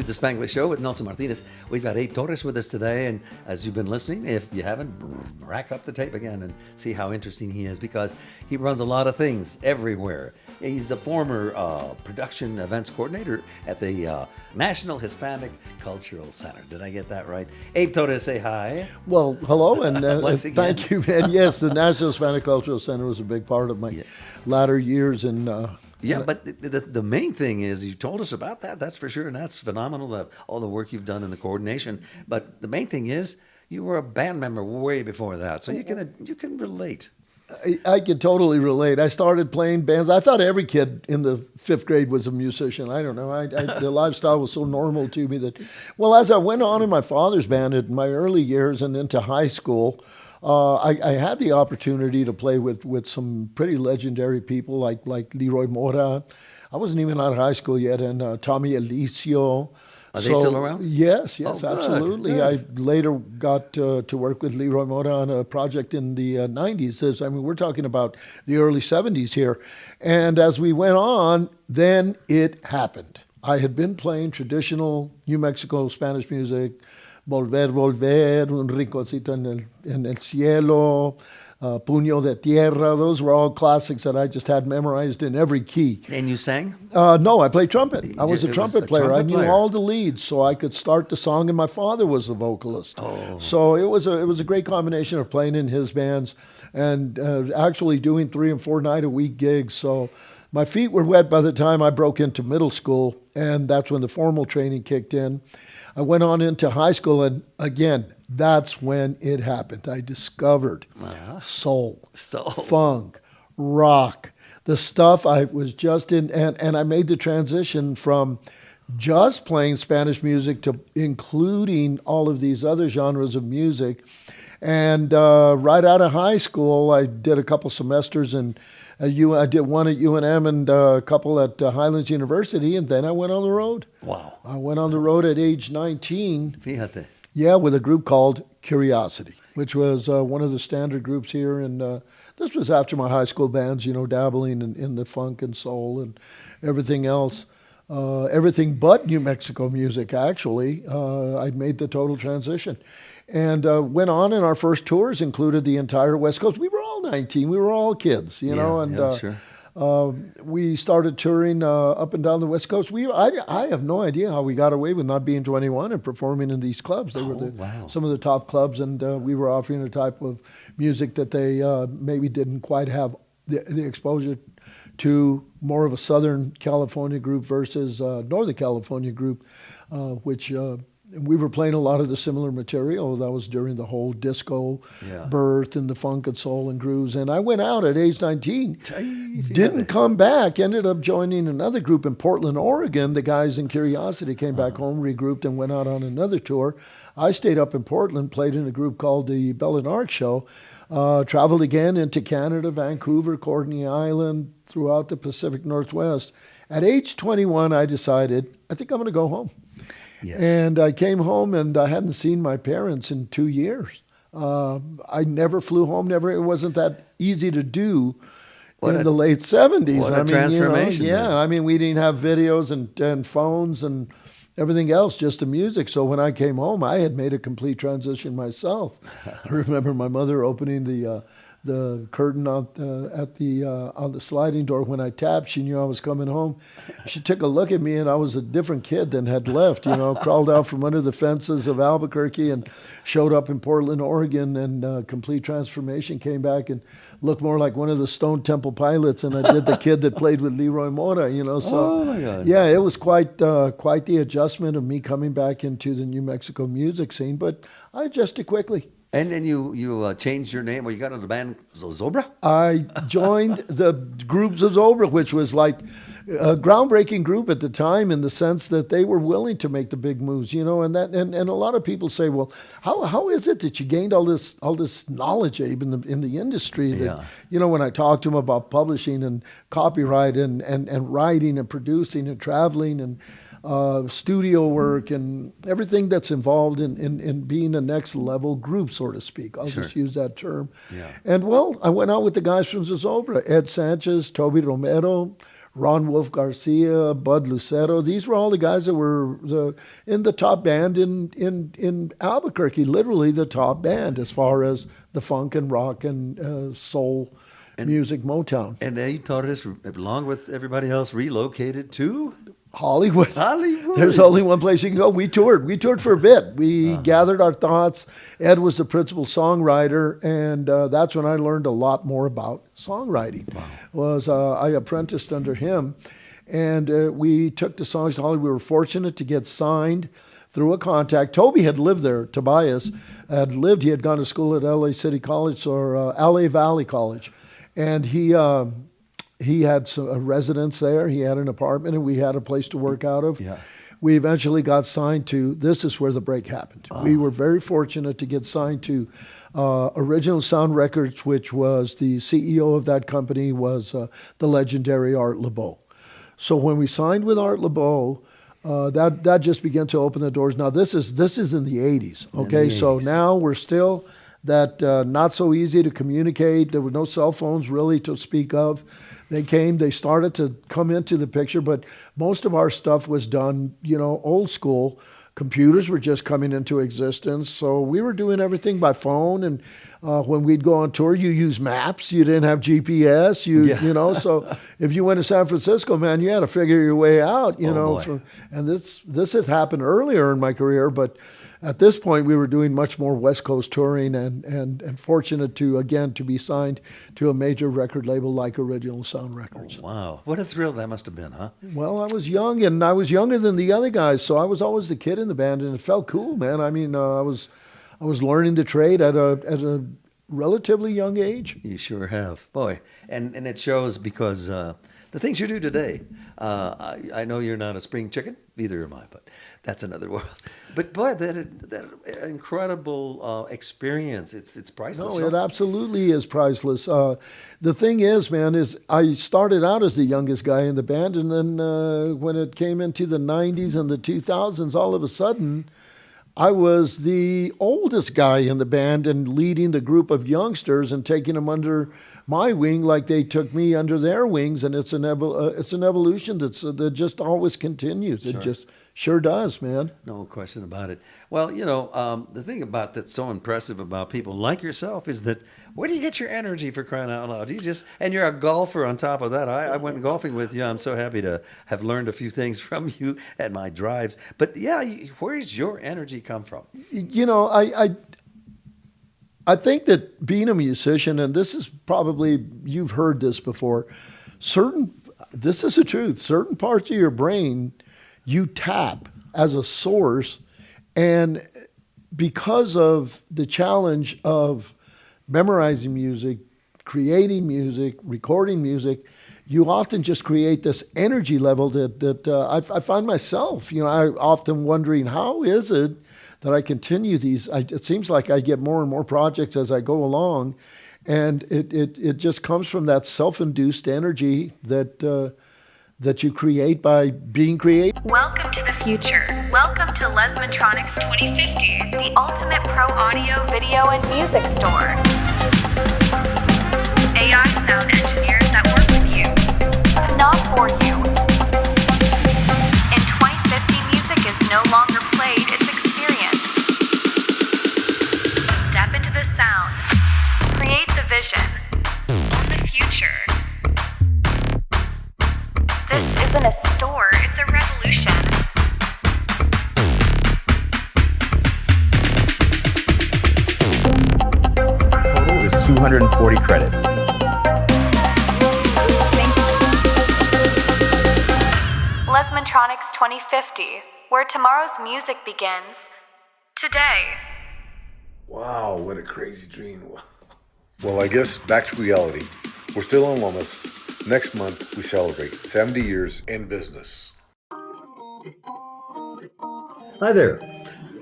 to the Spanglish Show with Nelson Martinez. We've got Abe Torres with us today, and as you've been listening, if you haven't, rack up the tape again and see how interesting he is, because he runs a lot of things everywhere. He's a former production events coordinator at the National Hispanic Cultural Center. Did I get that right? Abe Torres, say hi. Well, hello, and Thank you. And yes, the National Hispanic Cultural Center was a big part of my latter years. And but the main thing is you told us about that. That's for sure, and that's phenomenal. All the work you've done in the coordination. But the main thing is you were a band member way before that, so you can relate. I can totally relate. I started playing bands. I thought every kid in the 5th grade was a musician. I don't know. The lifestyle was so normal to me that, well, as I went on in my father's band in my early years and into high school, I had the opportunity to play with some pretty legendary people like Leroy Mora. I wasn't even out of high school yet, and Tommy Alicio. Are they still around? Yes, Oh, good, absolutely. good. I later got to work with Leroy Mora on a project in the 90s. I mean, we're talking about the early 70s here. And as we went on, then it happened. I had been playing traditional New Mexico Spanish music, Volver, Volver, Un Rinconcito en el Cielo, Puño de Tierra. Those were all classics that I just had memorized in every key. And you sang? No, I played trumpet. I was a It was trumpet a player. trumpet I knew player. all the leads, so I could start the song, and my father was the vocalist. Oh. So it was a great combination of playing in his bands and actually doing 3 and 4 night-a-week gigs. So my feet were wet by the time I broke into middle school, and that's when the formal training kicked in. I went on into high school, and again, that's when it happened. I discovered soul, funk, rock, the stuff I was just in, and I made the transition from just playing Spanish music to including all of these other genres of music. And right out of high school, I did a couple semesters I did one at UNM and a couple at Highlands University, and then I went on the road. Wow. I went on the road at age 19. Fíjate. Yeah, with a group called Curiosity, which was one of the standard groups here. And this was after my high school bands, dabbling in the funk and soul and everything else. Everything but New Mexico music, actually. I made the total transition. And went on, and our first tours included the entire West Coast. We were all 19. We were all kids, Sure. We started touring up and down the West Coast. I have no idea how we got away with not being 21 and performing in these clubs. They were some of the top clubs, and we were offering a type of music that they maybe didn't quite have the exposure to, more of a Southern California group versus Northern California group, which we were playing a lot of the similar material. That was during the whole disco birth and the funk and soul and grooves. And I went out at age 19, didn't come back, ended up joining another group in Portland, Oregon. The guys in Curiosity came back home, regrouped, and went out on another tour. I stayed up in Portland, played in a group called the Bell and Arc Show, traveled again into Canada, Vancouver, Courtney Island, throughout the Pacific Northwest. At age 21, I decided, I think I'm going to go home. Yes. And I came home, and I hadn't seen my parents in 2 years. I never flew home. It wasn't that easy to do in the late 70s. What a transformation. I mean, we didn't have videos and phones and everything else, just the music. So when I came home, I had made a complete transition myself. I remember my mother opening the curtain on the sliding door. When I tapped, she knew I was coming home. She took a look at me, and I was a different kid than had left. Crawled out from under the fences of Albuquerque and showed up in Portland, Oregon, and complete transformation. Came back and looked more like one of the Stone Temple Pilots, and I did the kid that played with Leroy Mora. So oh my God. Yeah, it was quite the adjustment of me coming back into the New Mexico music scene, but I adjusted quickly. And then you changed your name, or you got into the band Zozobra? I joined the group Zozobra, which was like a groundbreaking group at the time, in the sense that they were willing to make the big moves, and a lot of people say, well, how is it that you gained all this knowledge, Abe, in the industry? That, when I talked to them about publishing and copyright and writing and producing and traveling and studio work and everything that's involved in being a next level group, so to speak. I'll just use that term. Yeah. And I went out with the guys from Zozobra, Ed Sanchez, Toby Romero, Ron Wolf Garcia, Bud Lucero. These were all the guys that were in the top band in Albuquerque, literally the top band as far as the funk and rock and soul music, Motown. And Abe Torres, along with everybody else, relocated to Hollywood. Hollywood. There's only one place you can go. We toured for a bit. We gathered our thoughts. Ed was the principal songwriter, and that's when I learned a lot more about songwriting. Wow. I apprenticed under him, and we took the songs to Hollywood. We were fortunate to get signed through a contact. Toby had lived there. Tobias had lived. He had gone to school at LA City College or LA Valley College, and he had a residence there. He had an apartment, and we had a place to work out of. Yeah. We eventually got signed to, this is where the break happened. We were very fortunate to get signed to Original Sound Records, which was the CEO of that company was the legendary Art LeBeau. So when we signed with Art LeBeau, that just began to open the doors. Now this is in the 80s, okay? So now we're still that not so easy to communicate. There were no cell phones really to speak of. They started to come into the picture, but most of our stuff was done, old school. Computers were just coming into existence, so we were doing everything by phone. And when we'd go on tour, you use maps. You didn't have GPS. So if you went to San Francisco, man, you had to figure your way out. And this had happened earlier in my career, but at this point, we were doing much more West Coast touring and fortunate to be signed to a major record label like Original Sound Records. Oh, wow. What a thrill that must have been, huh? Well, I was young, and I was younger than the other guys, so I was always the kid in the band, and it felt cool, man. I mean, I was learning the trade at a relatively young age. You sure have. Boy, and it shows because the things you do today, I know you're not a spring chicken, neither am I, but that's another world. But boy, that incredible experience, it's priceless. No, it absolutely is priceless. The thing is, man, is I started out as the youngest guy in the band, and then when it came into the 90s and the 2000s, all of a sudden, I was the oldest guy in the band and leading the group of youngsters and taking them under my wing like they took me under their wings. And it's an evolution that just always continues. It just sure does, man. No question about it. Well, the thing about that's so impressive about people like yourself is that where do you get your energy, for crying out loud? And you're a golfer on top of that. I went golfing with you. I'm so happy to have learned a few things from you at my drives. But yeah, where's your energy come from? I think that being a musician, and this is probably, you've heard this before, this is the truth, certain parts of your brain you tap as a source, and because of the challenge of memorizing music, creating music, recording music, you often just create this energy level that I find myself, I often wondering, how is it that I continue these? It seems like I get more and more projects as I go along, and it just comes from that self-induced energy that you create by being creative. Welcome to the future. Welcome to Lesmantronics 2050, the ultimate pro audio, video, and music store. AI sound engineers that work with you, but not for you. In 2050, music is no longer played, it's experienced. Step into the sound. Create the vision. Own the future. This isn't a store, it's a revolution. Total is 240 credits. Thank you. Lesmantronics 2050, where tomorrow's music begins today. Wow, what a crazy dream. Well, I guess back to reality. We're still in Lomas. Next month, we celebrate 70 years in business. Hi there.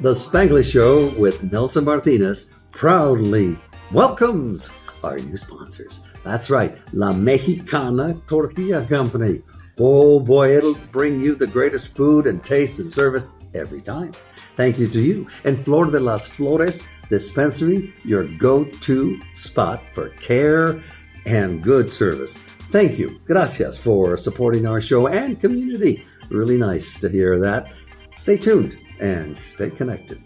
The Spanglish Show with Nelson Martinez proudly welcomes our new sponsors. That's right, La Mexicana Tortilla Company. Oh boy, it'll bring you the greatest food and taste and service every time. Thank you to you. And Flor de las Flores Dispensary, your go-to spot for care and good service. Thank you. Gracias for supporting our show and community. Really nice to hear that. Stay tuned and stay connected.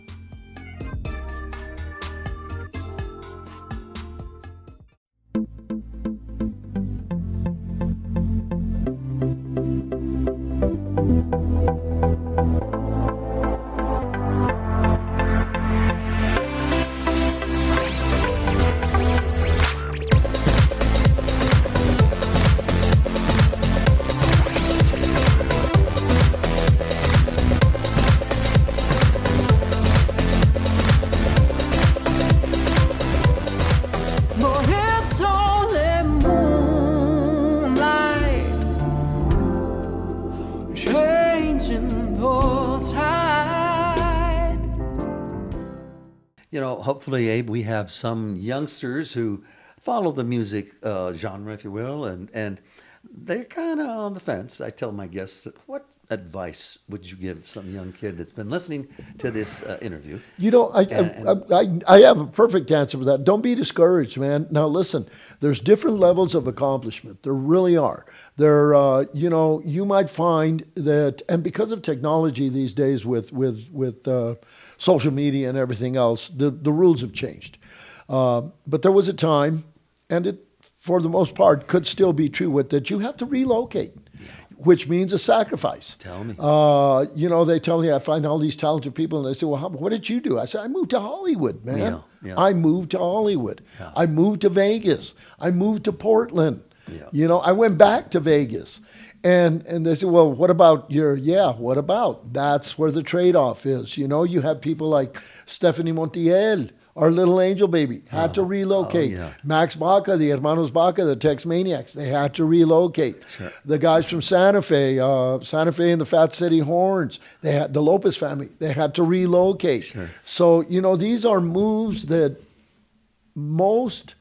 But it's only moonlight changing the tide. You know, hopefully, Abe, we have some youngsters who follow the music genre, if you will, and they're kind of on the fence. I tell my guests, what advice would you give some young kid that's been listening to this interview? You know, I have a perfect answer for that. Don't be discouraged, man. Now, listen, there's different levels of accomplishment. There really are. You know, you might find that, and because of technology these days with social media and everything else, the rules have changed. But there was a time, and it, for the most part, could still be true with that you have to relocate, which means a sacrifice. Tell me. You know, they tell me, I find all these talented people, and they say, well, what did you do? I said, I moved to Hollywood, man. Yeah. I moved to Hollywood. Yeah. I moved to Vegas. I moved to Portland. Yeah. You know, I went back to Vegas. And they say, well, what about what about? That's where the trade-off is. You know, you have people like Stephanie Montiel, our little angel baby, had to relocate. yeah. Max Baca, the Hermanos Baca, the Tex Maniacs, they had to relocate. Sure. The guys from Santa Fe and the Fat City Horns, they had the Lopez family, they had to relocate. Sure. So, you know, these are moves that most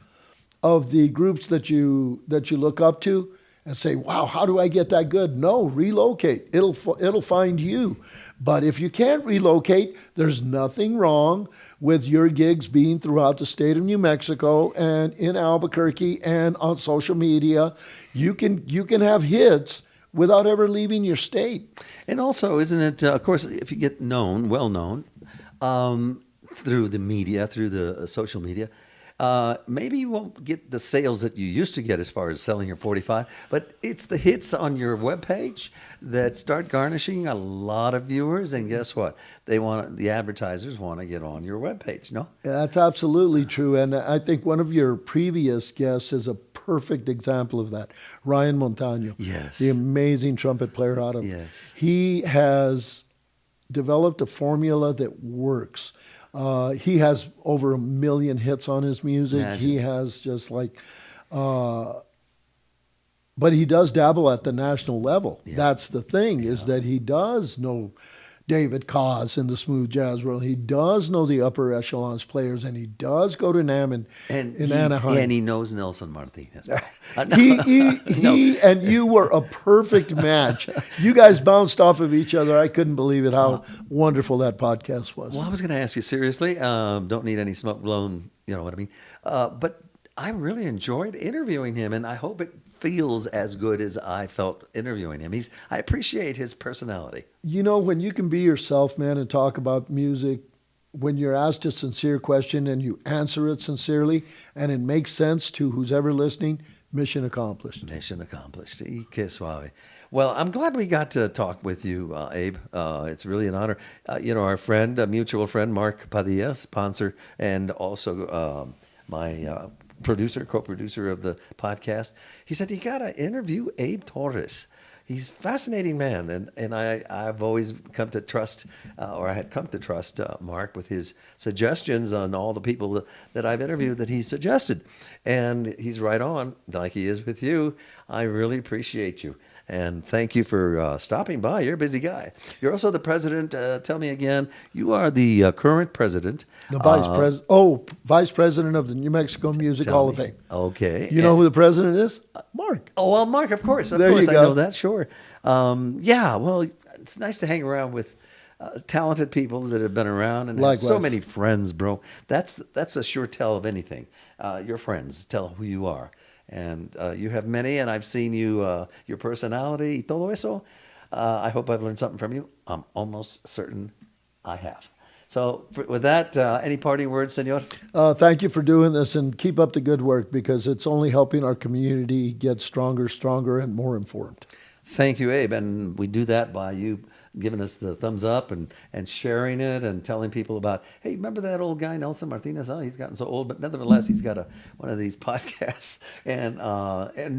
of the groups that you look up to and say, wow, how do I get that good? No, relocate. It'll find you. But if you can't relocate, there's nothing wrong with your gigs being throughout the state of New Mexico and in Albuquerque and on social media. You can have hits without ever leaving your state. And also, isn't it, of course, if you get well known through the media, through the social media, maybe you won't get the sales that you used to get as far as selling your 45, but it's the hits on your webpage that start garnishing a lot of viewers. And guess what? The advertisers want to get on your webpage, no? That's absolutely true. And I think one of your previous guests is a perfect example of that. Ryan Montaño. Yes. The amazing trumpet player out of. Yes. He has developed a formula that works. He has over 1 million hits on his music. Imagine. He has just like, but he does dabble at the national level. Yeah. That's the thing, is that he does know David Koz in the smooth jazz world. He does know the upper echelons players, and he does go to NAMM in Anaheim. And he knows Nelson Martinez. He and you were a perfect match. You guys bounced off of each other. I couldn't believe it, how wonderful that podcast was. Well, I was going to ask you seriously. Don't need any smoke blown, you know what I mean? But I really enjoyed interviewing him, and I hope it feels as good as I felt interviewing him. I appreciate his personality. You know, when you can be yourself, man, and talk about music, when you're asked a sincere question and you answer it sincerely, and it makes sense to who's ever listening, mission accomplished. Mission accomplished. Y que suave. Well, I'm glad we got to talk with you, Abe. It's really an honor. You know, our friend, a mutual friend, Mark Padilla, sponsor, and also my co-producer of the podcast, he said, you got to interview Abe Torres. He's a fascinating man, and I've always come to trust, I had come to trust Mark with his suggestions on all the people that I've interviewed that he suggested. And he's right on, like he is with you. I really appreciate you. And thank you for stopping by. You're a busy guy. You're also the president. Tell me again, you are the current president. The vice president of the New Mexico Music Hall of Fame. Okay. You know who the president is? Mark. Oh, well, Mark, of course. There you I go. know that, sure. Yeah, well, it's nice to hang around with talented people that have been around and have so Likewise. many friends, bro. That's a sure tell of anything. Your friends tell who you are. And you have many, and I've seen you, your personality, y todo eso. I hope I've learned something from you. I'm almost certain I have. So with that, any parting words, senor? Thank you for doing this, and keep up the good work, because it's only helping our community get stronger, and more informed. Thank you, Abe. And we do that by you giving us the thumbs up and sharing it and telling people about, hey, remember that old guy, Nelson Martinez? Oh, he's gotten so old, but nevertheless, he's got one of these podcasts. And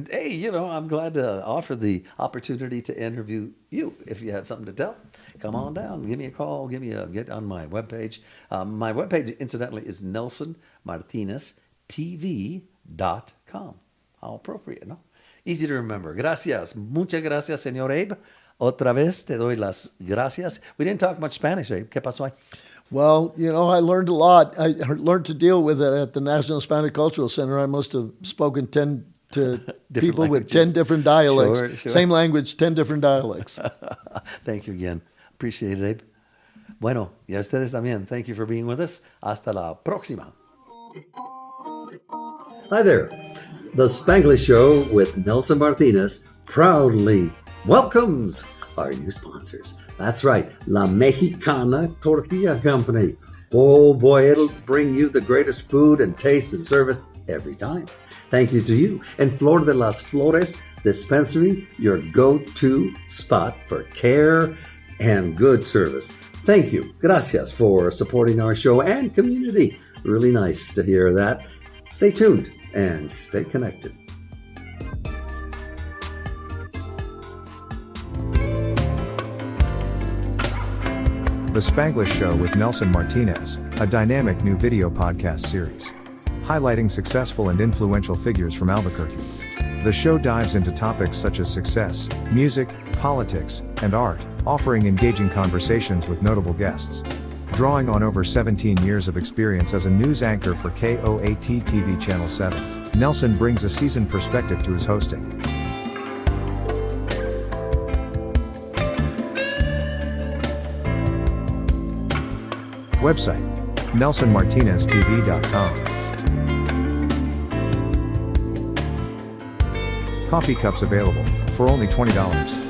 hey, you know, I'm glad to offer the opportunity to interview you. If you have something to tell, come on down, give me a call, get on my webpage. My webpage, incidentally, is nelsonmartineztv.com. How appropriate, no? Easy to remember. Gracias. Muchas gracias, señor Abe. Otra vez te doy las gracias. We didn't talk much Spanish, Abe. ¿Qué pasó ahí? Well, you know, I learned a lot. I learned to deal with it at the National Hispanic Cultural Center. I must have spoken 10 to people with 10 different dialects. Sure. Same language, 10 different dialects. Thank you again. Appreciate it, Abe. Bueno, y a ustedes también. Thank you for being with us. Hasta la próxima. Hi there. The Spanglish Show with Nelson Martinez proudly welcomes our new sponsors. That's right, La Mexicana Tortilla Company. Oh boy, it'll bring you the greatest food and taste and service every time. Thank you to you and Flor de las Flores Dispensary, your go-to spot for care and good service. Thank you. Gracias for supporting our show and community. Really nice to hear that. Stay tuned and stay connected. The Spanglish Show with Nelson Martinez, a dynamic new video podcast series highlighting successful and influential figures from Albuquerque. The show dives into topics such as success, music, politics, and art, offering engaging conversations with notable guests. Drawing on over 17 years of experience as a news anchor for KOAT TV Channel 7, Nelson brings a seasoned perspective to his hosting. Website, nelsonmartineztv.com. Coffee cups available for only $20.